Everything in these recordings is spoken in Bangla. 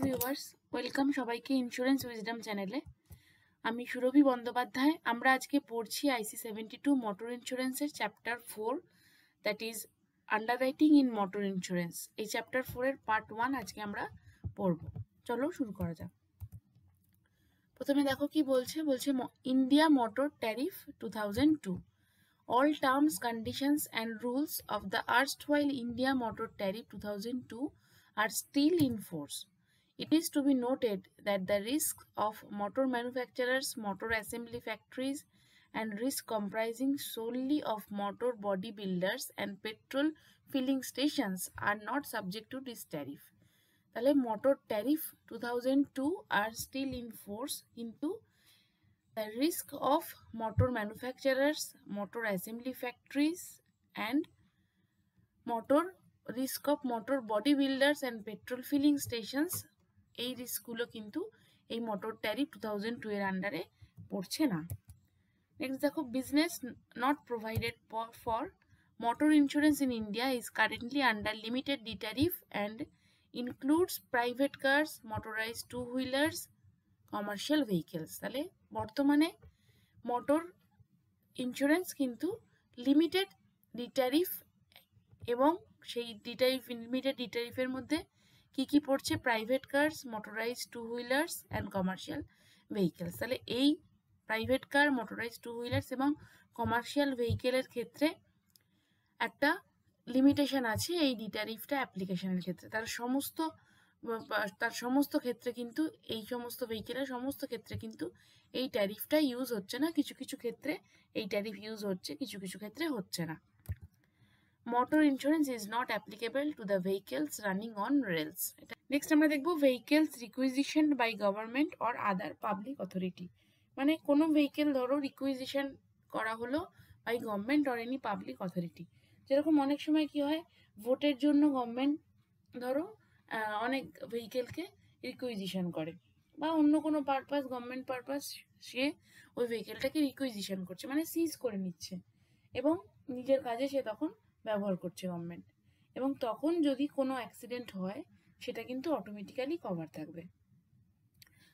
ভিউয়ার্স, ওয়েলকাম সবাইকে ইন্স্যুরেন্স উইজডম চ্যানেলে। আমি সুরভি বন্দ্যোপাধ্যায়। আমরা আজকে পড়ছি IC 72 মোটর ইন্স্যুরেন্সের chapter 4, that is underwriting in motor insurance. এই চ্যাপ্টার 4 এর পার্ট 1 আজকে আমরা পড়ব। চলো শুরু করা যাক। প্রথমে দেখো কি বলছে India motor tariff 2002. All terms, conditions and rules of the erstwhile India Motor Tariff 2002 are still in force. It is to be noted that the risk of motor manufacturers, motor assembly factories, and risk comprising solely of motor body builders and petrol filling stations are not subject to this tariff. তাহলে motor tariff 2002 are still in force, কিন্তু the risk of motor manufacturers, motor assembly factories, and risk of motor body builders and petrol filling stations, এই রিস্কগুলো কিন্তু এই মোটর ট্যারিফ 2002 এর আন্ডারে পড়ছে না। নেক্সট দেখো, business not provided for motor insurance in India is currently under limited D tariff and includes private cars, motorized two-wheelers, commercial vehicles. তাহলে বর্তমানে মোটর ইন্স্যুরেন্স কিন্তু লিমিটেড ডি ট্যারিফ, এবং সেই লিমিটেড ডি ট্যারিফের মধ্যে কি কি পড়ছে? Private cars, motorized two wheelers and commercial vehicles. তাহলে এই private car, motorized two wheelers এবং কমার্শিয়াল ভেহিকেলের ক্ষেত্রে একটা লিমিটেশন আছে এই ডি ট্যারিফটা অ্যাপ্লিকেশনের ক্ষেত্রে। তার সমস্ত ক্ষেত্রে কিন্তু এই সমস্ত ভেহিকেলের সমস্ত ক্ষেত্রে কিন্তু এই ট্যারিফটা ইউজ হচ্ছে না। কিছু কিছু ক্ষেত্রে এই ট্যারিফ ইউজ হচ্ছে, কিছু কিছু ক্ষেত্রে হচ্ছে না। Motor insurance is not applicable to the vehicles running on rails. Next আমরা দেখবো vehicles requisition by government or other public authority. মানে কোনো ভেহিকেল ধরো রিকুইজিশন করা হলো by government or any public authority. যেরকম অনেক সময় কি হয়, ভোটের জন্য গভর্নমেন্ট ধরো অনেক ভেহিকেলকে রিকুইজিশন করে, বা অন্য কোনো পারপাস, গভর্নমেন্ট পারপাস, সে ওই ভেহিকেলটাকে রিকুইজিশন করছে, মানে সিজ করে নিচ্ছে এবং নিজের কাজে সে তখন ব্যবহার করছে গভর্নমেন্ট। এবং তখন যদি কোনো অ্যাক্সিডেন্ট হয় সেটা কিন্তু অটোমেটিক্যালি কভার থাকবে।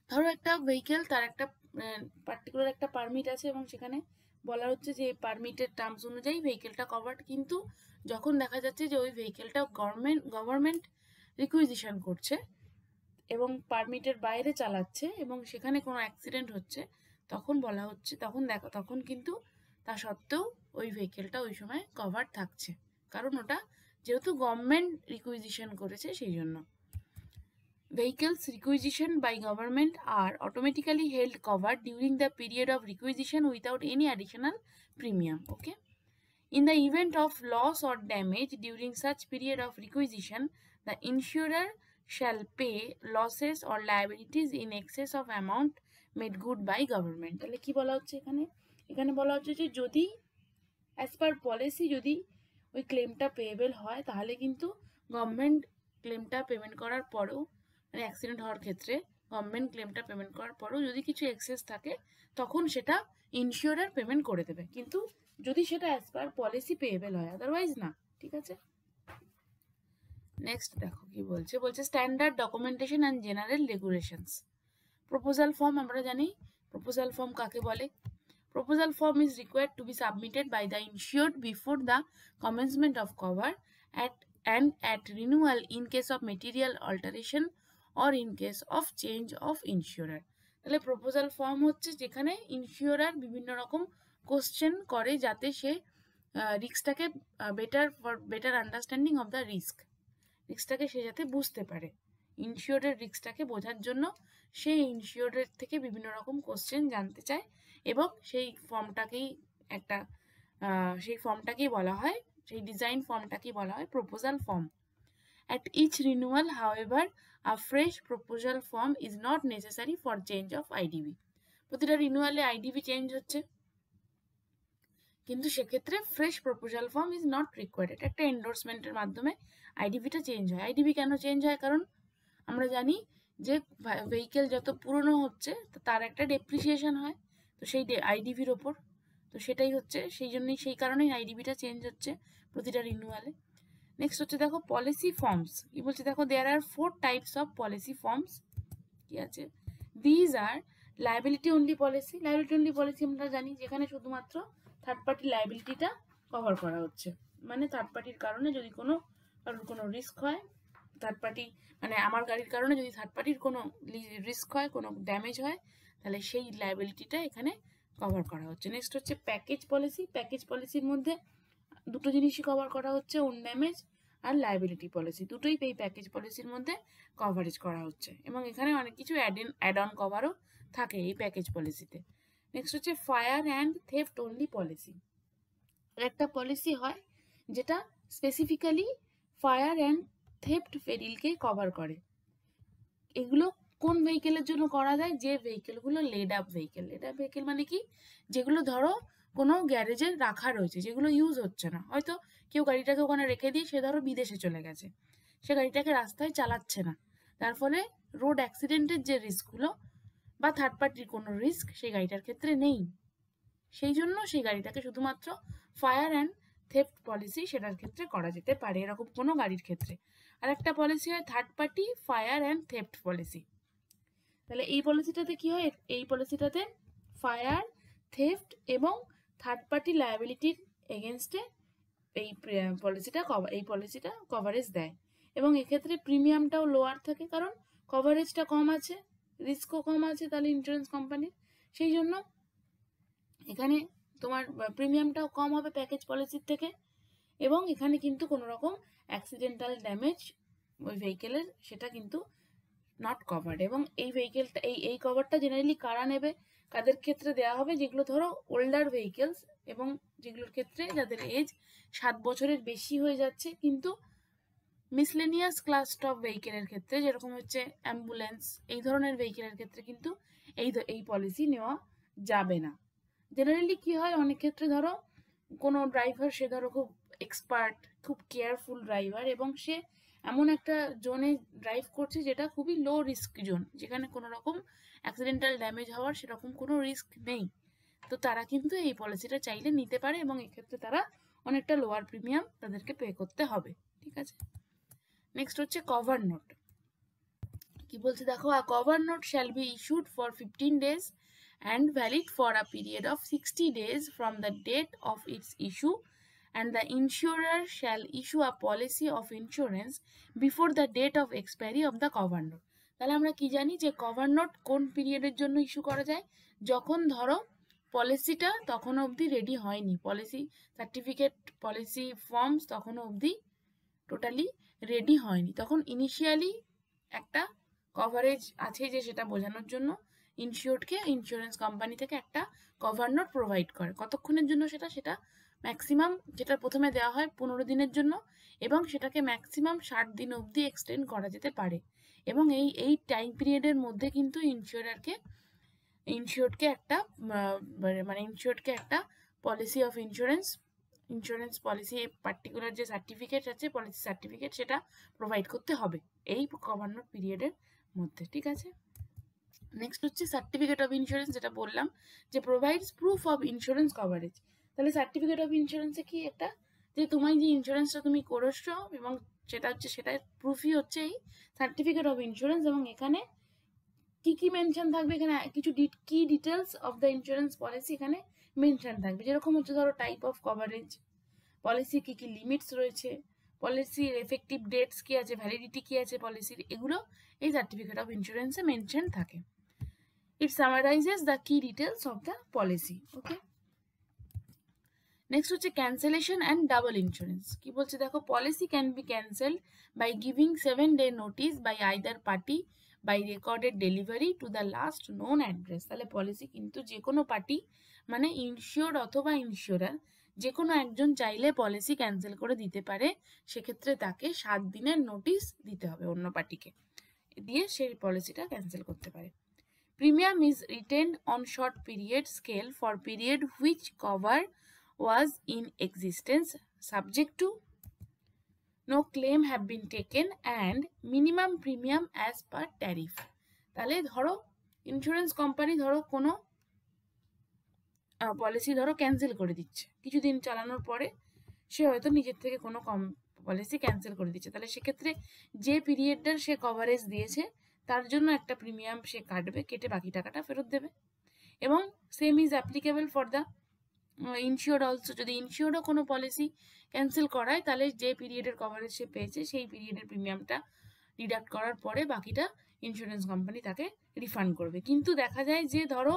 ধরো একটা ভেহিকেল, তার একটা পার্টিকুলার একটা পারমিট আছে এবং সেখানে বলা হচ্ছে যে পারমিটের টার্মস অনুযায়ী ভেহিকেলটা কভার্ড, কিন্তু যখন দেখা যাচ্ছে যে ওই ভেহিকেলটা গভর্নমেন্ট রিকুইজিশন করছে এবং পারমিটের বাইরে চালাচ্ছে এবং সেখানে কোনো অ্যাক্সিডেন্ট হচ্ছে, তখন বলা হচ্ছে, তখন কিন্তু তা সত্ত্বেও ওই ভেহিকেলটা ওই সময় কভার থাকছে, কারণ ওটা যেহেতু গভর্নমেন্ট রিকুইজিশন করেছে সেই জন্য। Vehicles requisitioned by government are automatically held covered during the period of requisition without any additional premium. Okay. In the event of loss or damage during such period of requisition, the insurer shall pay losses or liabilities in excess of amount made good by government. তাহলে কি বলা হচ্ছে এখানে বলা হচ্ছে যে যদি অ্যাজ পার পলিসি যদি ওই ক্লেমটা পেয়েবল হয়, তাহলে কিন্তু গভর্নমেন্ট ক্লেমটা পেমেন্ট করার পরেও, মানে অ্যাক্সিডেন্ট হওয়ার ক্ষেত্রে গভর্নমেন্ট ক্লেমটা পেমেন্ট করার পরেও যদি কিছু এক্সেস থাকে তখন সেটা ইন্স্যুরার পেমেন্ট করে দেবে, কিন্তু যদি সেটা অ্যাজ পার পলিসি পেয়েবল হয়, আদারওয়াইজ না। ঠিক আছে। নেক্সট দেখো কি বলছে standard documentation and general regulations. Proposal form আমরা জানি, প্রপোজাল ফর্ম কাকে বলে? Proposal form is required to be submitted by the insured before the commencement of cover and at renewal in case of material alteration or in case of change of insurer. তাহলে প্রপোজাল ফর্ম হচ্ছে যেখানে ইন্স্যুরার বিভিন্ন রকম কোশ্চেন করে যাতে সে রিস্কটাকে বেটার আন্ডারস্ট্যান্ডিং অফ দ্য রিস্কটাকে সে যাতে বুঝতে পারে। ইন্স্যুরের রিস্কটাকে বোঝার জন্য সে ইন্স্যুরের থেকে বিভিন্ন রকম কোশ্চেন জানতে চায় এবং সেই ফর্মটাকেই বলা হয়, সেই ডিজাইন ফর্মটাকেই বলা হয় proposal form. At each renewal, however, a fresh proposal form is not necessary for change of IDV. প্রতিটা রিনিউয়ালে আইডিবি চেঞ্জ হচ্ছে, কিন্তু সেক্ষেত্রে fresh proposal form is not required. একটা এন্ডোর্সমেন্টের মাধ্যমে আইডিবিটা চেঞ্জ হয়। আইডিবি কেন চেঞ্জ হয়? কারণ আমরা জানি যে ভেহিকেল যত পুরনো হচ্ছে তার একটা ডেপ্রিসিয়েশন হয়, তো সেই আইডিবির ওপর, তো সেটাই হচ্ছে, সেই কারণেই আইডিবিটা চেঞ্জ হচ্ছে প্রতিটা রিনিউয়ালে। নেক্সট হচ্ছে দেখো পলিসি ফর্মস। কি বলছে দেখো, দেয়ার আর 4 টাইপস অফ পলিসি ফর্মস। কি আছে? These are liability only policy. Liability only policy আমরা জানি, যেখানে শুধুমাত্র থার্ড পার্টি লায়াবিলিটিটা কভার করা হচ্ছে, মানে থার্ড পার্টির কারণে যদি কারোর কোনো রিস্ক হয়, থার্ড পার্টি মানে আমার গাড়ির কারণে যদি থার্ড পার্টির কোনো রিস্ক হয়, কোনো ড্যামেজ হয়, তাহলে সেই লায়াবিলিটিটা এখানে কভার করা হচ্ছে। নেক্সট হচ্ছে প্যাকেজ পলিসি। প্যাকেজ পলিসির মধ্যে দুটো জিনিসই কভার করা হচ্ছে, ওন ড্যামেজ আর লায়াবিলিটি পলিসি, দুটোই এই প্যাকেজ পলিসির মধ্যে কভারেজ করা হচ্ছে, এবং এখানে অনেক কিছু অ্যাড অন কভারও থাকে এই প্যাকেজ পলিসিতে। নেক্সট হচ্ছে fire and theft only policy. একটা পলিসি হয় যেটা স্পেসিফিক্যালি ফায়ার অ্যান্ড থেফট পেরিলকে কভার করে। এগুলো কোন ভেহিকেলের জন্য করা যায়? যে ভেহিকেলগুলো laid up vehicle. Laid up vehicle মানে কি? যেগুলো ধরো কোনো গ্যারেজে রাখা রয়েছে, যেগুলো ইউজ হচ্ছে না, হয়তো কেউ গাড়িটাকে ওখানে রেখে দিয়ে সে ধরো বিদেশে চলে গেছে, সে গাড়িটাকে রাস্তায় চালাচ্ছে না, তার ফলে রোড অ্যাক্সিডেন্টের যে রিস্কগুলো বা থার্ড পার্টির কোনো রিস্ক সেই গাড়িটার ক্ষেত্রে নেই, সেই জন্য সেই গাড়িটাকে শুধুমাত্র ফায়ার অ্যান্ড থেফট পলিসি সেটার ক্ষেত্রে করা যেতে পারে, এরকম কোনো গাড়ির ক্ষেত্রে। আর একটা পলিসি হয় third party fire and theft policy. তাহলে এই পলিসিটাতে কি হয়? এই পলিসিটাতে ফায়ার, থেফট এবং থার্ড পার্টি লায়াবিলিটির এগেনস্টে এই পলিসিটা কভারেজ দেয়, এবং এক্ষেত্রে প্রিমিয়ামটাও লোয়ার থাকে, কারণ কভারেজটা কম আছে, রিস্কও কম আছে তাহলে ইন্স্যুরেন্স কোম্পানির, সেই জন্য এখানে তোমার প্রিমিয়ামটাও কম হবে প্যাকেজ পলিসির থেকে। এবং এখানে কিন্তু কোনো রকম অ্যাক্সিডেন্টাল ড্যামেজ ওই ভেহিকেলের সেটা কিন্তু নট কভার্ড। এবং এই ভেহিকেলটা এই কভারটা জেনারেলি কারা নেবে, কাদের ক্ষেত্রে দেওয়া হবে? যেগুলো ধরো ওল্ডার ভেহিকেলস, এবং যেগুলোর ক্ষেত্রে যাদের এজ 7 বছরের বেশি হয়ে যাচ্ছে, কিন্তু মিসলেনিয়াস ক্লাস টপ ভেহিকেলের ক্ষেত্রে, যেরকম হচ্ছে অ্যাম্বুলেন্স, এই ধরনের ভেহিকেলের ক্ষেত্রে কিন্তু এই পলিসি নেওয়া যাবে না। জেনারেলি কি হয়, অনেক ক্ষেত্রে ধরো কোনো ড্রাইভার, সে ধরো খুব এক্সপার্ট, খুব কেয়ারফুল ড্রাইভার, এবং সে এমন একটা জোনে ড্রাইভ করছে যেটা খুবই লো রিস্ক জোন, যেখানে কোনো রকম অ্যাক্সিডেন্টাল ড্যামেজ হওয়ার সেরকম কোনো রিস্ক নেই, তো তারা কিন্তু এই পলিসিটা চাইলে নিতে পারে, এবং এক্ষেত্রে তারা অনেকটা লোয়ার প্রিমিয়াম তাদেরকে পে করতে হবে। ঠিক আছে, নেক্সট হচ্ছে কভার নোট। কি বলছে দেখো, a cover note shall be issued for 15 days and valid for a period of 60 days from the date of its issue, and the insurer shall issue a policy of insurance before the date of expiry of the cover note. তাহলে আমরা কি জানি যে কভার নোট কোন পিরিয়ডের জন্য ইস্যু করা যায়? যখন ধরো পলিসিটা তখনও অবধি রেডি হয়নি, পলিসি সার্টিফিকেট, পলিসি ফর্মস তখনও অবধি টোটালি রেডি হয়নি, তখন ইনিশিয়ালি একটা কভারেজ আছে যে সেটা বোঝানোর জন্য ইনসিওর্ডকে ইন্স্যুরেন্স কোম্পানি থেকে একটা কভার নোট প্রোভাইড করে। কতক্ষণের জন্য সেটা ম্যাক্সিমাম, যেটা প্রথমে দেওয়া হয় 15 দিনের জন্য, এবং সেটাকে ম্যাক্সিমাম 60 দিন অবধি এক্সটেন্ড করা যেতে পারে। এবং এই টাইম পিরিয়ডের মধ্যে কিন্তু ইনসিওর্ডকে একটা policy of insurance policy particular যে সার্টিফিকেট আছে, পলিসি সার্টিফিকেট, সেটা প্রোভাইড করতে হবে এই কভার নোট পিরিয়ডের মধ্যে। ঠিক আছে, নেক্সট হচ্ছে সার্টিফিকেট অফ ইন্স্যুরেন্স, যেটা বললাম যে provides proof of insurance coverage. তাহলে সার্টিফিকেট অফ ইন্স্যুরেন্সে কি একটা, যে তোমার যে ইন্স্যুরেন্সটা তুমি করেছো, এবং সেটা প্রুফই হচ্ছে এই সার্টিফিকেট অফ ইন্স্যুরেন্স। এবং এখানে কি কি মেনশন থাকবে? এখানে কিছু কি details of the insurance policy এখানে মেনশন থাকবে, যেরকম হচ্ছে ধরো টাইপ অফ কভারেজ, পলিসি কি কি লিমিটস রয়েছে, পলিসির এফেক্টিভ ডেটস কি আছে, ভ্যালিডিটি কি আছে পলিসির, এগুলো এই সার্টিফিকেট অফ ইন্স্যুরেন্সে মেনশন থাকে। It summarizes the key details of the policy. Okay. Next হচ্ছে cancellation and double insurance. কি বলছে দেখো, policy can be cancelled by giving 7-day notice by either party by recorded delivery to the last known address. তাহলে পলিসি কিন্তু যে কোনো পার্টি, মানে ইনসিওর্ড অথবা ইনসিওরার, যে কোনো একজন চাইলে পলিসি ক্যান্সেল করে দিতে পারে, সেক্ষেত্রে তাকে 7 দিনের নোটিশ দিতে হবে অন্য পার্টিকে, দিয়ে সেই পলিসিটা ক্যান্সেল করতে পারে। Premium is retained on short period scale for period which cover was in existence, subject to no claim have been taken, and minimum premium as per tariff. তাহলে ধরো ইন্স্যুরেন্স কোম্পানি ধরো কোনো পলিসি ধরো ক্যান্সেল করে দিচ্ছে, কিছুদিন চালানোর পরে সে হয়তো নিজের থেকে কোনো পলিসি ক্যান্সেল করে দিচ্ছে, তাহলে সেক্ষেত্রে যে পিরিয়ডটার সে কভারেজ দিয়েছে তার জন্য একটা প্রিমিয়াম সে কাটবে, কেটে বাকি টাকাটা ফেরত দেবে। এবং same is applicable for the insured also. যদি ইনশিওর্ডও কোনো পলিসি ক্যান্সেল করায় তাহলে যে পিরিয়ডের কভারেজ সে পেয়েছে সেই পিরিয়ডের প্রিমিয়ামটা ডিডাক্ট করার পরে বাকিটা ইন্স্যুরেন্স কোম্পানি তাকে রিফান্ড করবে। কিন্তু দেখা যায় যে ধরো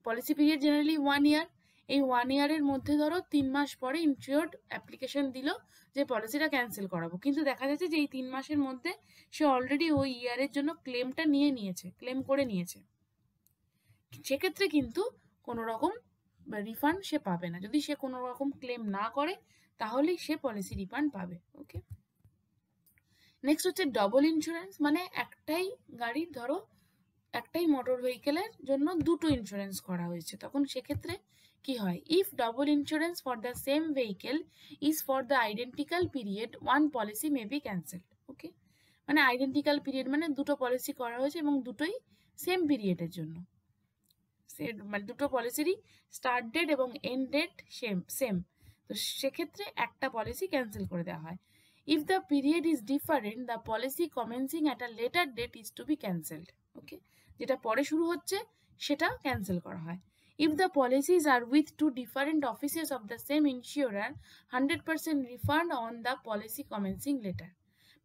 পলিসি পিরিয়ড জেনারেলি 1 ইয়ার, এই 1 ইয়ারের মধ্যে ধরো 3 মাস পরে ইনশিওর্ড অ্যাপ্লিকেশন দিল যে পলিসিটা ক্যান্সেল করাবো, কিন্তু দেখা যাচ্ছে যে এই 3 মাসের মধ্যে সে অলরেডি ওই ইয়ারের জন্য ক্লেমটা ক্লেম করে নিয়েছে, সেক্ষেত্রে কিন্তু কোনো রকম রিফান্ড সে পাবে না। যদি সে কোনো রকম ক্লেম না করে তাহলেই সে পলিসি রিফান্ড পাবে। ওকে, নেক্সট হচ্ছে ডবল ইন্স্যুরেন্স, মানে একটাই গাড়ির ধরো একটাই মোটর ভেহিকেলের জন্য দুটো ইন্স্যুরেন্স করা হয়েছে, তখন সেক্ষেত্রে কি হয়, if double insurance for the same vehicle is for the identical period one policy may be cancelled. Okay, মানে আইডেন্টিক্যাল পিরিয়ড মানে দুটো পলিসি করা হয়েছে এবং দুটোই সেম পিরিয়ডের জন্য, মানে দুটো পলিসিরই স্টার্ট ডেট এবং এন্ড ডেট সেম, তো সেক্ষেত্রে একটা পলিসি ক্যান্সেল করে দেওয়া হয়। If the period is different the policy commencing at a later date is to be cancelled. Okay, যেটা পরে শুরু হচ্ছে সেটা ক্যান্সেল করা হয়। If the policies are with two different offices of the same insurer 100% refund on the policy commencing later,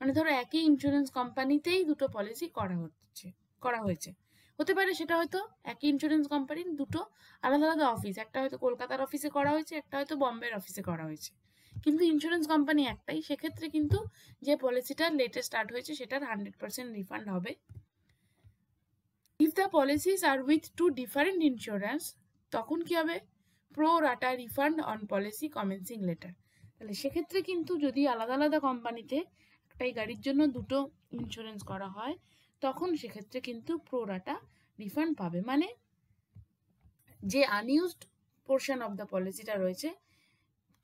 মানে ধরো একই ইন্স্যুরেন্স কোম্পানিতেই দুটো পলিসি করা হয়েছে, হতে পারে সেটা হয়তো একই ইন্স্যুরেন্স কোম্পানির দুটো আলাদা আলাদা অফিস, একটা হয়তো কলকাতার অফিসে করা হয়েছে, একটা হয়তো বম্বের অফিসে করা হয়েছে, কিন্তু ইন্স্যুরেন্স কোম্পানি একটাই, সেক্ষেত্রে কিন্তু যে পলিসিটা লেটে স্টার্ট হয়েছে সেটার 100% রিফান্ড হবে। If the policies are with two different insurance, তখন কি হবে, pro rata refund on policy commencing later, তাহলে সেক্ষেত্রে কিন্তু যদি আলাদা আলাদা কোম্পানিতে একটাই গাড়ির জন্য দুটো ইন্স্যুরেন্স করা হয় তখন সেক্ষেত্রে কিন্তু প্রো রাটা রিফান্ড পাবে, মানে যে আনইউজড পোর্শন অফ দ্য পলিসিটা রয়েছে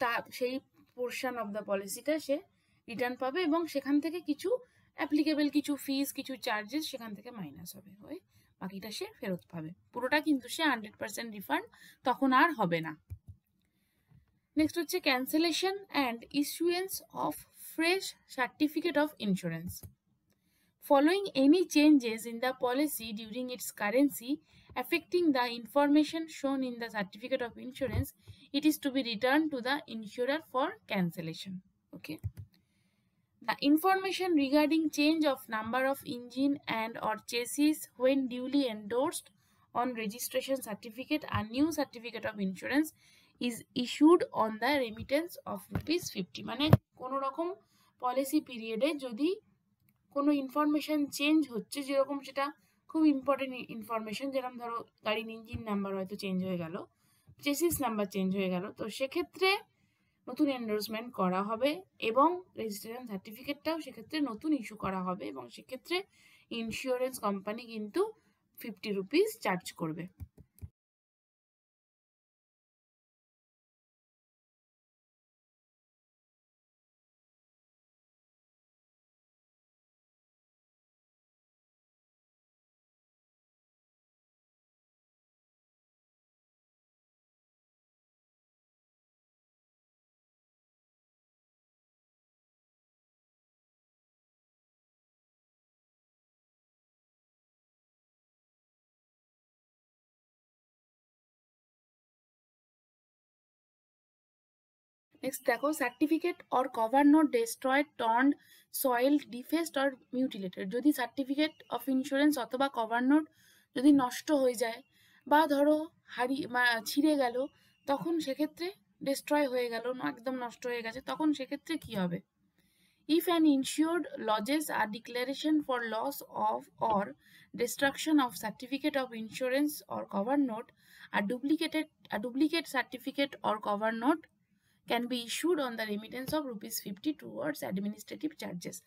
তা সেই পোর্শন অফ দ্য পলিসিটা সে রিটার্ন পাবে এবং সেখান থেকে কিছু অ্যাপ্লিকেবল কিছু ফিস কিছু চার্জেস সেখান থেকে মাইনাস হবে, হয়ে বাকিটা সে ফেরত পাবে, পুরোটা কিন্তু সে 100% রিফান্ড তখন আর হবে না। নেক্সট হচ্ছে cancellation and issuance of fresh certificate of insurance. Following any changes in the policy during its currency affecting the information shown in the certificate of insurance, it is to be returned to the insurer for cancellation. Okay. The information regarding change of number of engine and or chassis when duly endorsed on registration certificate and new certificate of insurance is issued on the remittance of ₹50, মানে কোনো রকম পলিসি পিরিয়ডে যদি কোনো ইনফরমেশন চেঞ্জ হচ্ছে, যেরকম সেটা খুব ইম্পর্টেন্ট ইনফরমেশন, যেরকম ধরো গাড়ির ইঞ্জিন নাম্বার হয়তো চেঞ্জ হয়ে গেল, চেসিস নাম্বার চেঞ্জ হয়ে গেল, তো সেক্ষেত্রে নতুন এন্ডোর্সমেন্ট করা হবে এবং রেজিস্ট্রেশন সার্টিফিকেটটাও সেক্ষেত্রে নতুন ইস্যু করা হবে এবং সেক্ষেত্রে ইন্স্যুরেন্স কোম্পানি কিন্তু ₹50 চার্জ করবে। নেক্সট দেখো, certificate or cover note destroyed, torn, soiled, defaced or mutilated, যদি সার্টিফিকেট অফ ইন্স্যুরেন্স অথবা কভার নোট যদি নষ্ট হয়ে যায় বা ধরো ছিঁড়ে গেল, তখন সেক্ষেত্রে ডেস্ট্রয় হয়ে গেল, একদম নষ্ট হয়ে গেছে, তখন সেক্ষেত্রে কি হবে, if an insured lodges a declaration for loss of or destruction of certificate of insurance or cover note, a duplicate certificate or cover note can be issued on the remittance of ₹50 towards administrative charges।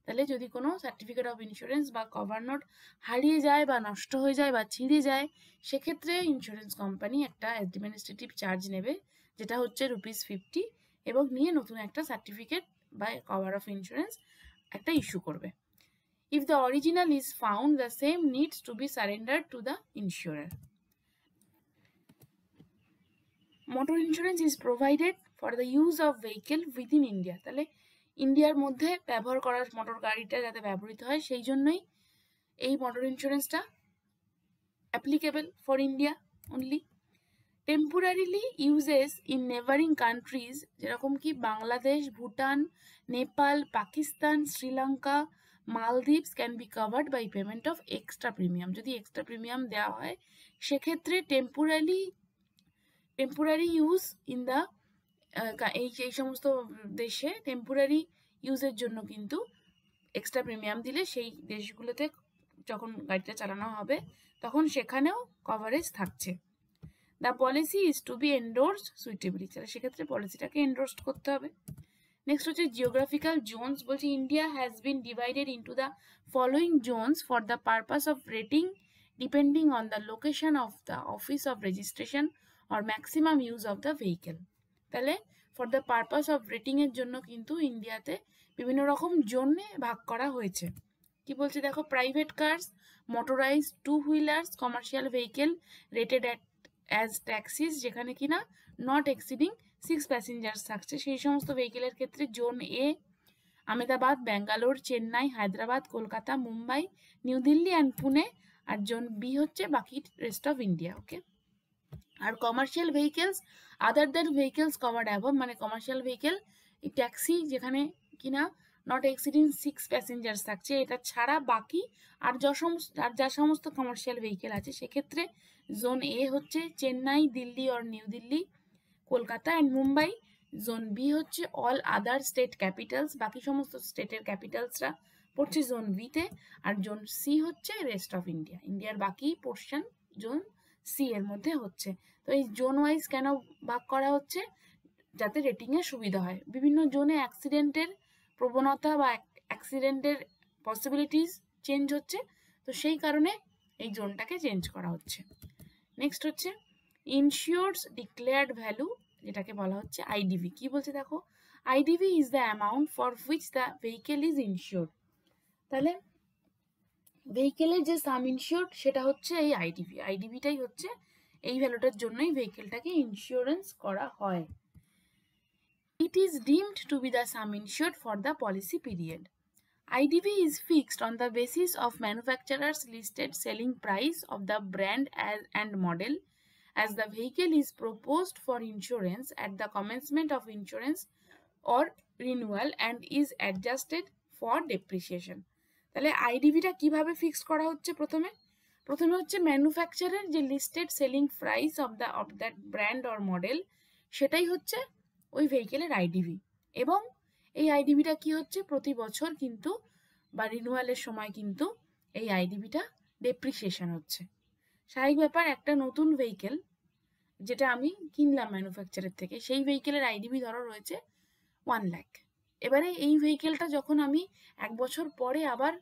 তাহলে যদি কোনো সার্টিফিকেট অফ ইন্স্যুরেন্স বা কভার নোট হারিয়ে যায় বা নষ্ট হয়ে যায় বা ছিঁড়ে যায়, সেক্ষেত্রে ইন্স্যুরেন্স কোম্পানি একটা অ্যাডমিনিস্ট্রেটিভ চার্জ নেবে, যেটা হচ্ছে ₹50, এবং নিয়ে নতুন একটা সার্টিফিকেট বা কভার অফ ইন্স্যুরেন্স একটা ইস্যু করবে। If the original is found, the same needs to be surrendered to the insurer. Motor insurance is provided for the use of vehicle within India. তাহলে ইন্ডিয়ার মধ্যে ব্যবহার করা মোটর গাড়িটা যাতে ব্যবহৃত হয় সেই জন্যই এই মোটর ইন্স্যুরেন্সটা applicable for India only. Temporarily uses in neighbouring countries, যেরকম কি Bangladesh, Bhutan, Nepal, Pakistan, Sri Lanka, Maldives can be covered by payment of extra premium. যদি এক্সট্রা প্রিমিয়াম দেওয়া হয় সেক্ষেত্রে টেম্পোরারি ইউজ ইন দ্য এই সমস্ত দেশে টেম্পোরারি ইউজের জন্য কিন্তু এক্সট্রা প্রিমিয়াম দিলে সেই দেশগুলোতে যখন গাড়িটা চালানো হবে তখন সেখানেও কভারেজ থাকছে। The policy is to be endorsed suitably, তাহলে সেক্ষেত্রে পলিসিটাকে এন্ডোর্সড করতে হবে। নেক্সট হচ্ছে জিওগ্রাফিক্যাল জোনস, বলছে India has been divided into the following zones for the purpose of rating depending on the location of the office of registration or maximum use of the vehicle. তাহলে for the purpose of rating এর জন্য কিন্তু ইন্ডিয়াতে বিভিন্ন রকম জোনে ভাগ করা হয়েছে। কি বলছে দেখো, private cars, motorized two wheelers, commercial vehicle rated as taxis, যেখানে কিনা নট এক্সিডিং 6 প্যাসেঞ্জার্স থাকছে সেই সমস্ত ভেহিকেলের ক্ষেত্রে zone A Ahmedabad, Bangalore, Chennai, Hyderabad, Kolkata, Mumbai, New Delhi and Pune, আর জোন বি হচ্ছে বাকি রেস্ট অফ ইন্ডিয়া। ওকে, আর commercial vehicles other than vehicles covered above, মানে কমার্শিয়াল ভেহিকেল ট্যাক্সি যেখানে কিনা নট এক্সিডিং 6 প্যাসেঞ্জার্স থাকছে এটা ছাড়া বাকি আর যা সমস্ত কমার্শিয়াল ভেহিকেল আছে সেক্ষেত্রে জোন এ হচ্ছে Chennai, Delhi or New Delhi, Kolkata and Mumbai. Zone B হচ্ছে অল আদার স্টেট ক্যাপিটালস, বাকি সমস্ত স্টেটের ক্যাপিটালসরা পড়ছে জোন বিতে, আর জোন সি হচ্ছে রেস্ট অফ ইন্ডিয়া, ইন্ডিয়ার বাকি পোর্শন জোন সি এর মধ্যে হচ্ছে। তো এই জোন ওয়াইজ কেন ভাগ করা হচ্ছে, যাতে রেটিংয়ের সুবিধা হয়। বিভিন্ন জোনে অ্যাক্সিডেন্টের প্রবণতা বা অ্যাক্সিডেন্টের পসিবিলিটিস চেঞ্জ হচ্ছে, তো সেই কারণে এই জোনটাকে চেঞ্জ করা হচ্ছে। নেক্সট হচ্ছে ইনশিওরডস ডিক্লেয়ার্ড ভ্যালু, যেটাকে বলা হচ্ছে আইডিভি। কি বলছে দেখো, IDV is the amount for which the vehicle is insured. তাহলে ভেহিকেলের যে সাম ইনশিওর্ড সেটা হচ্ছে এই আইডিভি, আইডিভিটাই হচ্ছে এই ভ্যালুটার জন্যই ভেহিকেলটাকে ইন্স্যুরেন্স করা হয়। It is deemed to be the sum insured for the policy period. IDV is fixed on the basis of manufacturer's listed selling price of the brand and model as the vehicle is proposed for insurance at the commencement of insurance or renewal and is adjusted for depreciation. তাহলে আইডিভিটা কিভাবে ফিক্স করা হচ্ছে, প্রথমে হচ্ছে ম্যানুফ্যাকচারের যে listed selling price of that brand or model সেটাই হচ্ছে ওই ভেহিকেলের আইডিভি, এবং এই আইডিভিটা কি হচ্ছে প্রতি বছর কিন্তু বা রিনুয়ালের সময় কিন্তু এই আইডিভিটা ডেপ্রিসিয়েশন হচ্ছে। স্বাভাবিক ব্যাপার, একটা নতুন ভেহিকেল যেটা আমি কিনলাম ম্যানুফ্যাকচারের থেকে সেই ভেহিকেলের আইডিভি ধরো রয়েছে 1 লাখ। এবারে এই ভেহিকেলটা যখন আমি 1 বছর পরে আবার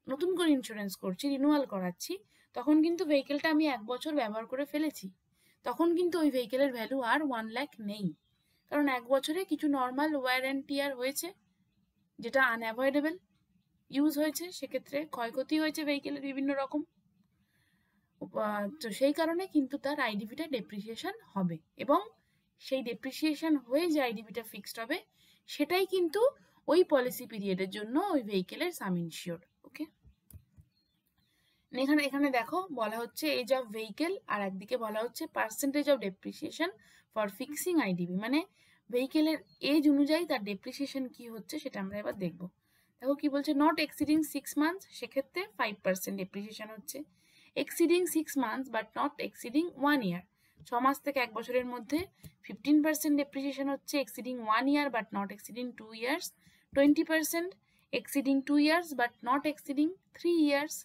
নতুন করে ইন্স্যুরেন্স করছি, রিনুয়াল করাচ্ছি, তখন কিন্তু ভেহিকেলটা আমি 1 বছর ব্যবহার করে ফেলেছি, তখন কিন্তু ওই ভেহিকেলের ভ্যালু আর 1 লাখ নেই, কারণ 1 বছরে কিছু নর্মাল ওয়্যার অ্যান্ড টিয়ার হয়েছে যেটা আনঅ্যাভয়েডেবল ইউজ হয়েছে, সেক্ষেত্রে ক্ষয়ক্ষতি হয়েছে ভেহিকেলের বিভিন্ন রকম, তো সেই কারণে কিন্তু তার আইডিভিটা ডেপ্রিসিয়েশন হবে, এবং সেই ডেপ্রিসিয়েশন হয়ে যে আইডিভিটা ফিক্সড হবে সেটাই কিন্তু ওই পলিসি পিরিয়ডের জন্য ওই ভেহিকেলের সাম ইনশিওর্ড। ওকে, এখানে দেখো বলা হচ্ছে এজ অফ ভেহিকেল, আর একদিকে বলা হচ্ছে percentage of depreciation for fixing IDV, মানে ভেহিকেলের এজ অনুযায়ী তার ডেপ্রিসিয়েশন কি হচ্ছে সেটা আমরা এবার দেখবো। দেখো কি বলছে, নট এক্সিডিং 6 মান্থস সেক্ষেত্রে 5% ডেপ্রিসিয়েশন হচ্ছে, exceeding 6 months but not exceeding 1 ইয়ার 6 মাস থেকে 1 বছরের মধ্যে 15% ডেপ্রিসিয়েশন হচ্ছে, exceeding 1 year but not exceeding 2 years 20%, exceeding 2 years but not exceeding 3 years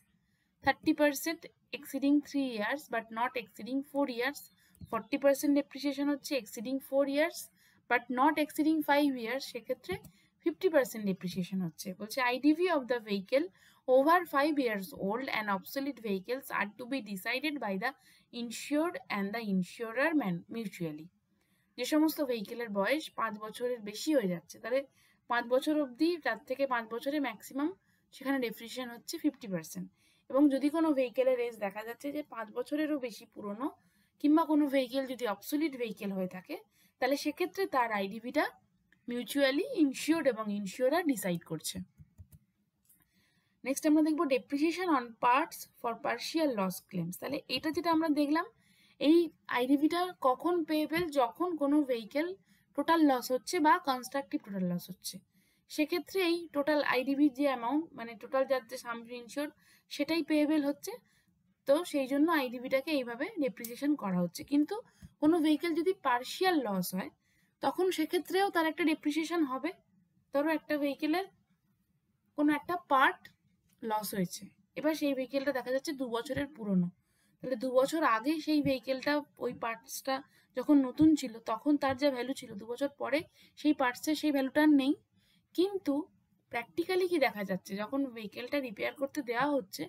30%, exceeding 3 years but not exceeding 4 years 40% depreciation হচ্ছে, exceeding 4 years but not exceeding 5 years সেক্ষেত্রে 50% depreciation হচ্ছে। বলছে IDV of the vehicle over 5 years old and obsolete vehicles are to be decided by the insured and the insurer mutually। যে সমস্ত ভেহিকেলের বয়স 5 বছরের বেশি হয়ে যাচ্ছে, তাহলে 5 বছর অবধি, তার থেকে 5 বছরে ম্যাক্সিমাম সেখানে ডেপ্রিসিয়েশন হচ্ছে 50%, এবং যদি কোনো ভেহিকেলের এজ দেখা যাচ্ছে যে 5 বছরেরও বেশি পুরনো, কিংবা কোনো ভেহিকেল যদি অবসোলিট ভেহিকেল হয়ে থাকে, তাহলে সেক্ষেত্রে তার আইডিভিটা মিউচুয়ালি ইনসিওর্ড এবং ইনসিওরার ডিসাইড করছে। নেক্সট আমরা দেখবো depreciation on parts for partial loss claims. তাহলে এটা যেটা আমরা দেখলাম, এই আইডিভিটা কখন পেয়েবল, যখন কোনো ভেহিকেল টোটাল লস হচ্ছে বা কনস্ট্রাকটিভ টোটাল লস হচ্ছে, সেক্ষেত্রে এই টোটাল আইডিভির যে অ্যামাউন্ট, মানে টোটাল যার যে সাম ইনসিওর সেটাই পেয়েবল হচ্ছে। তো সেই জন্য আইডিভিটাকে এইভাবে ডেপ্রিসিয়েশন করা হচ্ছে। কিন্তু কোনো ভেহিকেল যদি পার্শিয়াল লস হয় তখন সেক্ষেত্রেও তার একটা ডেপ্রিসিয়েশন হবে। ধরো একটা ভেহিকেলের কোনো একটা পার্ট লস হয়েছে, এবার সেই ভেহিকেলটা দেখা যাচ্ছে 2 বছরের পুরনো, তাহলে 2 বছর আগে সেই ভেহিকেলটা, ওই পার্টসটা যখন নতুন ছিল তখন তার যা ভ্যালু ছিল, 2 বছর পরে সেই পার্টসের সেই ভ্যালুটা আর নেই। কিন্তু প্র্যাকটিক্যালি কি দেখা যাচ্ছে, যখন ভেহিকেলটা রিপেয়ার করতে দেওয়া হচ্ছে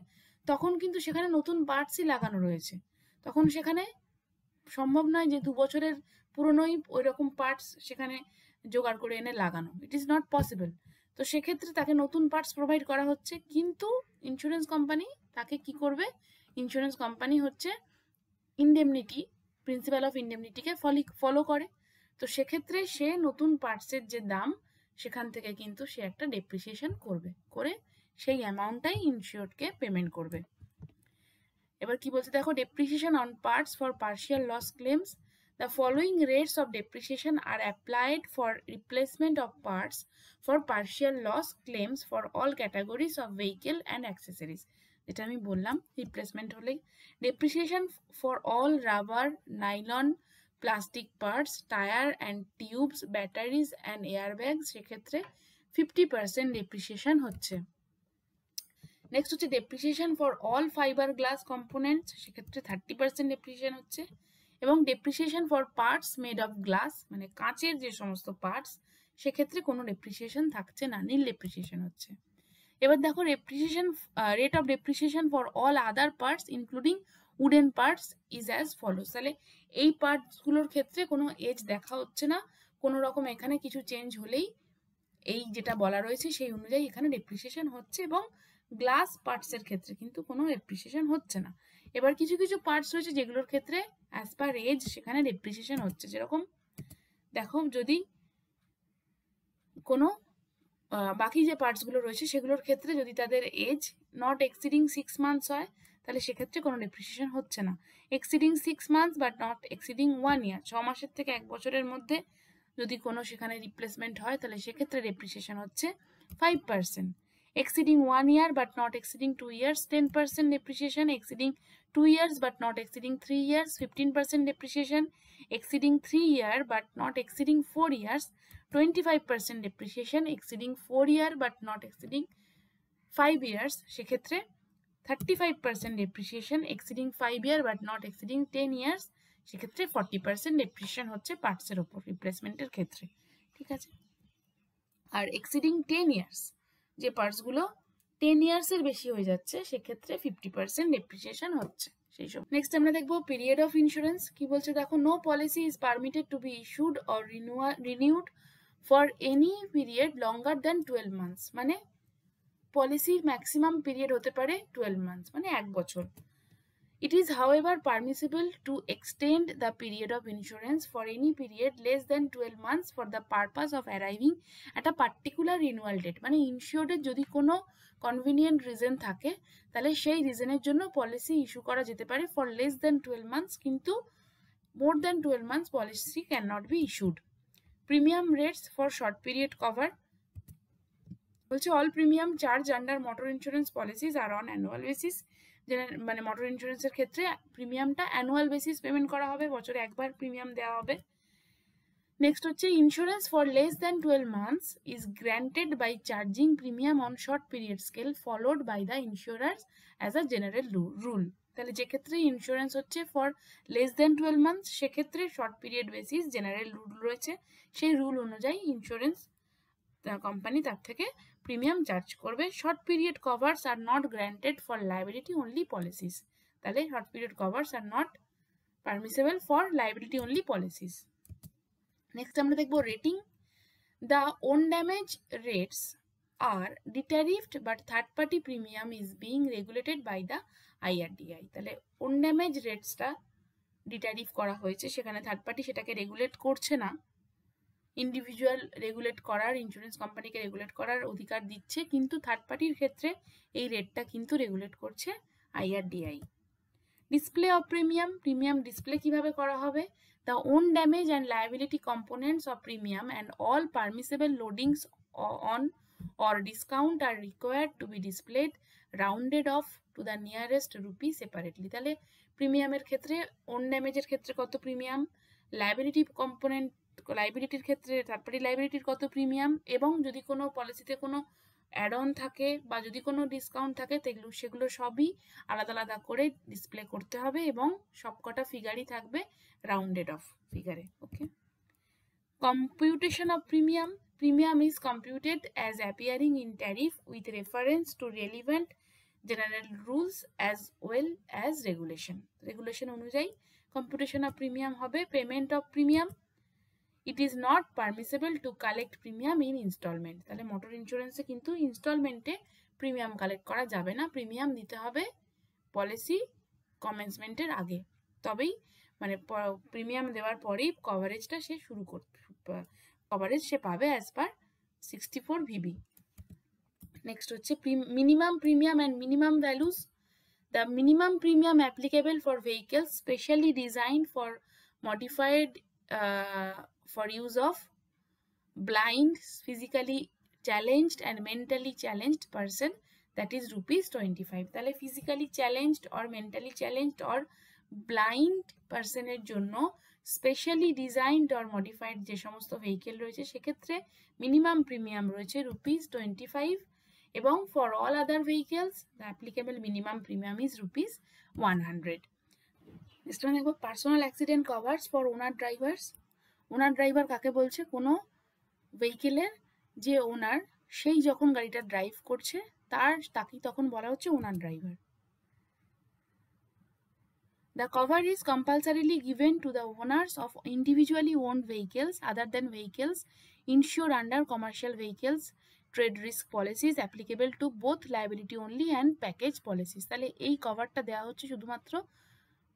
তখন কিন্তু সেখানে নতুন পার্টসই লাগানো রয়েছে, তখন সেখানে সম্ভব নয় যে 2 বছরের পুরনোই ওই রকম পার্টস সেখানে জোগাড় করে এনে লাগানো, ইট ইজ নট পসিবল। তো সেক্ষেত্রে তাকে নতুন পার্টস প্রোভাইড করা হচ্ছে, কিন্তু ইন্স্যুরেন্স কোম্পানি তাকে কি করবে, ইন্স্যুরেন্স কোম্পানি হচ্ছে ইন্ডেমনিটি, প্রিন্সিপাল অফ ইন্ডেমনিটিকে ফলো করে। তো সেক্ষেত্রে সে নতুন পার্টসের যে দাম সেখান থেকে কিন্তু সে একটা ডেপ্রিসিয়েশন করবে, করে সেই অ্যামাউন্টটাই ইনসিওরডকে পেমেন্ট করবে। এবার কি বলছে দেখো, depreciation on parts for partial loss claims, the following rates of depreciation are applied for replacement of parts for partial loss claims for all categories of vehicle and accessories। যেটা আমি বললাম, রিপ্লেসমেন্ট হলে depreciation for all rubber, nylon, plastic parts, tyre and tubes, batteries and airbags, সেক্ষেত্রে 50% ডেপ্রিসিয়েশন হচ্ছে। নেক্সট হচ্ছে depreciation for all fibre glass components, সেক্ষেত্রে 30% ডেপ্রিসিয়েশন হচ্ছে। এবং depreciation for parts made of glass, মানে কাঁচের যে সমস্ত পার্টস, সেক্ষেত্রে কোনো ডেপ্রিসিয়েশন থাকছে না, নীল ডেপ্রিসিয়েশন হচ্ছে। এবার দেখো depreciation rate of depreciation for all other parts including wooden parts is as follows. তাহলে এই পার্টসগুলোর ক্ষেত্রে কোনো এজ দেখা হচ্ছে না, কোনো রকম এখানে কিছু চেঞ্জ হলেই এই যেটা বলা রয়েছে সেই অনুযায়ী এখানে ডেপ্রিসিয়েশন হচ্ছে, এবং গ্লাস পার্টসের ক্ষেত্রে কিন্তু কোনো ডেপ্রিসিয়েশন হচ্ছে না। এবার কিছু কিছু পার্টস রয়েছে যেগুলোর ক্ষেত্রে অ্যাজ পার এজ সেখানে ডেপ্রিসিয়েশন হচ্ছে। যেরকম দেখো, যদি কোনো বাকি যে পার্টসগুলো রয়েছে সেগুলোর ক্ষেত্রে যদি তাদের এজ নট এক্সিডিং 6 মান্থস হয় তাহলে সেক্ষেত্রে কোনো ডেপ্রিসিয়েশন হচ্ছে না। Exceeding 6 months but not exceeding 1 ইয়ার, 6 মাসের থেকে 1 বছরের মধ্যে যদি কোনো সেখানে রিপ্লেসমেন্ট হয় তাহলে সেক্ষেত্রে ডেপ্রিসিয়েশন হচ্ছে 5%। exceeding 1 year but not exceeding 2 years, 10% depreciation. Exceeding 2 years but not exceeding 3 years, 15% depreciation. Exceeding 3 year but not exceeding 4 years, 25% depreciation. Exceeding 4 year but not exceeding 5 years, সেক্ষেত্রে 35% depreciation. Exceeding 5 year but not exceeding 10 years, সেক্ষেত্রে 40% depreciation হচ্ছে পার্টসের ওপর রিপ্লেসমেন্টের ক্ষেত্রে, ঠিক আছে। আর এক্সিডিং 10 ইয়ার্স, যে পার্টসগুলো 10 ইয়ার্সের বেশি হয়ে যাচ্ছে সেক্ষেত্রে 50% ডেপ্রিসিয়েশন হচ্ছে সেই সব। নেক্সট আমরা দেখবো পিরিয়ড অফ ইন্স্যুরেন্স। কি বলছে দেখো, no policy is permitted to be issued or renewed for any period longer than 12 months, মানে পলিসির ম্যাক্সিমাম পিরিয়ড হতে পারে 12 মান্থস, মানে 1 বছর। It is however permissible to extend the period of insurance for any period less than 12 months for the purpose of arriving at a particular renewal date। মানে ইনসিওর্ডের যদি কোনো কনভিনিয়েন্ট রিজন থাকে তাহলে সেই রিজনের জন্য পলিসি ইস্যু করা যেতে পারে ফর লেস দেন 12 মান্থস, কিন্তু more than 12 months policy can not be issued. Premium rates for short period cover, বলছে all premium charge under motor insurance policies are on annual basis. মানে মোটর ইন্স্যুরেন্সের ক্ষেত্রে প্রিমিয়ামটা অ্যানুয়াল বেসিস পেমেন্ট করা হবে, বছরে একবার প্রিমিয়াম দেওয়া হবে। নেক্সট হচ্ছে insurance for less than 12 months is granted by charging premium on short period scale followed by the insurers as a general rule. তাহলে যে ক্ষেত্রে ইন্স্যুরেন্স হচ্ছে ফর লেস দ্যান 12 মান্থস সেক্ষেত্রে short period basis general rule রয়েছে, সেই রুল অনুযায়ী ইন্স্যুরেন্স কোম্পানি তার থেকে প্রিমিয়াম চার্জ করবে। Short period covers are not granted for liability only policies, তাহলে short period covers are not permissible for liability only policies. Next আমরা দেখবো rating. The own damage rates are detariffed but third party premium is being regulated by the IRDAI। তাহলে ওন ড্যামেজ রেটসটা ডিটারিফ করা হয়েছে, সেখানে থার্ড পার্টি সেটাকে রেগুলেট করছে না, ইন্ডিভিজুয়াল রেগুলেট করার, ইন্স্যুরেন্স কোম্পানিকে রেগুলেট করার অধিকার দিচ্ছে, কিন্তু থার্ড পার্টির ক্ষেত্রে এই রেটটা কিন্তু রেগুলেট করছে IRDAI। Display of premium, premium display কিভাবে করা হবে? The own damage and liability components of premium and all permissible loadings on or discount are required to be displayed rounded off to the nearest rupee separately। তাহলে প্রিমিয়ামের ক্ষেত্রে ওন ড্যামেজের ক্ষেত্রে কত প্রিমিয়াম, লায়াবিলিটি কম্পোনেন্ট লায়াবিলিটির ক্ষেত্রে থার্ড পার্টি লায়াবিলিটির কত প্রিমিয়াম, এবং যদি কোনো পলিসিতে কোনো অ্যাড অন থাকে বা যদি কোনো ডিসকাউন্ট থাকে সেগুলো সবই আলাদা আলাদা করে ডিসপ্লে করতে হবে এবং সবকটা ফিগারই থাকবে রাউন্ডেড অফ ফিগারে। Okay, computation of premium, premium is computed as appearing in tariff with reference to relevant general rules as well as regulation অনুযায়ী computation of premium হবে। payment of premium, it is not permissible to collect premium in installment। তাহলে মোটর ইন্স্যুরেন্সে কিন্তু ইনস্টলমেন্টে প্রিমিয়াম কালেক্ট করা যাবে না, প্রিমিয়াম দিতে হবে পলিসি কমেন্সমেন্টের আগে, তবেই মানে প্রিমিয়াম দেওয়ার পরেই কভারেজটা সে কভারেজ সে পাবে অ্যাজ পার 64 VB। নেক্সট হচ্ছে minimum premium and minimum values. The minimum premium applicable for vehicles specially designed for modified for use of blind, physically challenged and mentally challenged person, that is ₹25। তাহলে physically challenged or mentally challenged or blind person এর জন্য স্পেশালি ডিজাইনড or modified যে সমস্ত ভেহিকেল রয়েছে সেক্ষেত্রে মিনিমাম প্রিমিয়াম রয়েছে ₹25, এবং for all other vehicles the applicable minimum premium is ₹100। Next আমরা দেখব personal accident covers for owner drivers. Owner driver কাকে বলছে? কোনো ভেহিকেলের যে ওনার, সেই যখন গাড়িটা ড্রাইভ করছে তাকেই তখন বলা হচ্ছে ওনার driver. The cover is compulsorily given to the owners of individually owned vehicles other than vehicles insured under commercial vehicles trade risk policies applicable to both liability only and package policies। তাহলে এই কভারটা দেওয়া হচ্ছে শুধুমাত্র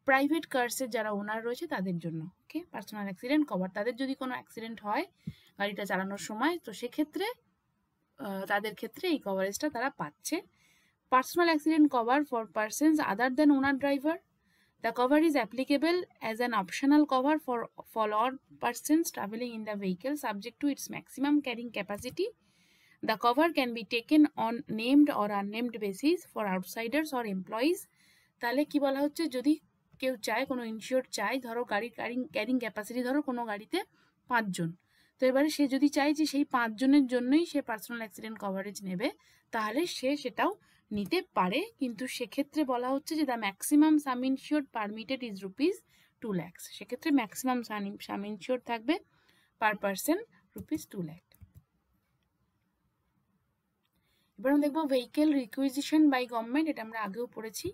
প্রাইভেট কার্সের যারা ওনার রয়েছে তাদের জন্য। ওকে, পার্সোনাল অ্যাক্সিডেন্ট কভার, তাদের যদি কোনো অ্যাক্সিডেন্ট হয় গাড়িটা চালানোর সময়, তো সেক্ষেত্রে তাদের ক্ষেত্রে এই কভারেজটা তারা পাচ্ছে। Personal accident cover for persons other than owner driver, the cover is applicable as an optional cover for all persons traveling in the vehicle subject to its maximum carrying capacity. The cover can be taken on named or unnamed basis for outsiders or employees। তাহলে কি বলা হচ্ছে, যদি কেউ চায়, কোনো ইনশিওর চায়, ধরো গাড়ির ক্যারিং ক্যাপাসিটি ধরো কোনো গাড়িতে 5 জন, তো এবারে সে যদি চায় যে সেই 5 জনের জন্যই সে পার্সোনাল অ্যাক্সিডেন্ট কভারেজ নেবে, তাহলে সে সেটাও নিতে পারে, কিন্তু সেক্ষেত্রে বলা হচ্ছে যে the maximum sum insured permitted is ₹2 lakh. সেক্ষেত্রে ম্যাক্সিমাম সাম ইনশিওর্ড থাকবে পার পার্সন ₹2 লাখ। এবার আমরা দেখবো ভেহিকেল রিকুইজিশন বাই গভর্নমেন্ট। এটা আমরা আগেও পড়েছি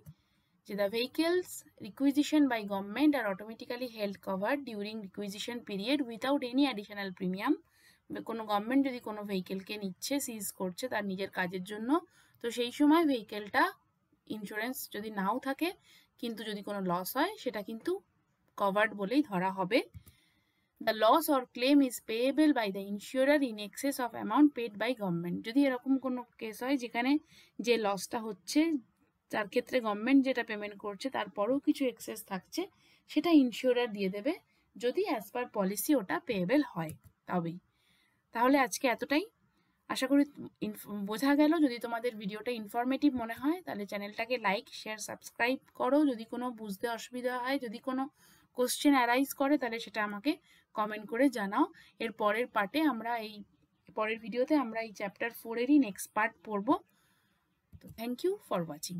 যে the vehicles requisition by government are automatically held cover during requisition period without any additional premium. কোনো গভর্নমেন্ট যদি কোনো ভেহিকেলকে নিচ্ছে, সিজ করছে তার নিজের কাজের জন্য, তো সেই সময় ভেহিকেলটা ইন্স্যুরেন্স যদি নাও থাকে, কিন্তু যদি কোনো লস হয় সেটা কিন্তু কভার্ড বলেই ধরা হবে। The loss or claim is payable by the insurer in excess of amount paid by government. যদি এরকম কোনো কেস হয় যেখানে যে লসটা হচ্ছে তার ক্ষেত্রে গভর্নমেন্ট যেটা পেমেন্ট করছে তারপরেও কিছু এক্সেস থাকছে, সেটা ইন্স্যুরার দিয়ে দেবে যদি অ্যাজ পার পলিসি ওটা পেয়েবল হয় তবেই। তাহলে আজকে এতটাই, আশা করি বোঝা গেল। যদি তোমাদের ভিডিওটা ইনফরমেটিভ মনে হয় তাহলে চ্যানেলটাকে লাইক, শেয়ার, সাবস্ক্রাইব করো। যদি কোনো বুঝতে অসুবিধা হয়, যদি কোনো কোশ্চেন অ্যারাইজ করে, তাহলে সেটা আমাকে কমেন্ট করে জানাও। এর পরের পার্টে আমরা পরের ভিডিওতে আমরা এই চ্যাপ্টার 4 এরই নেক্সট পার্ট পড়বো। তো থ্যাংক ইউ ফর ওয়াচিং।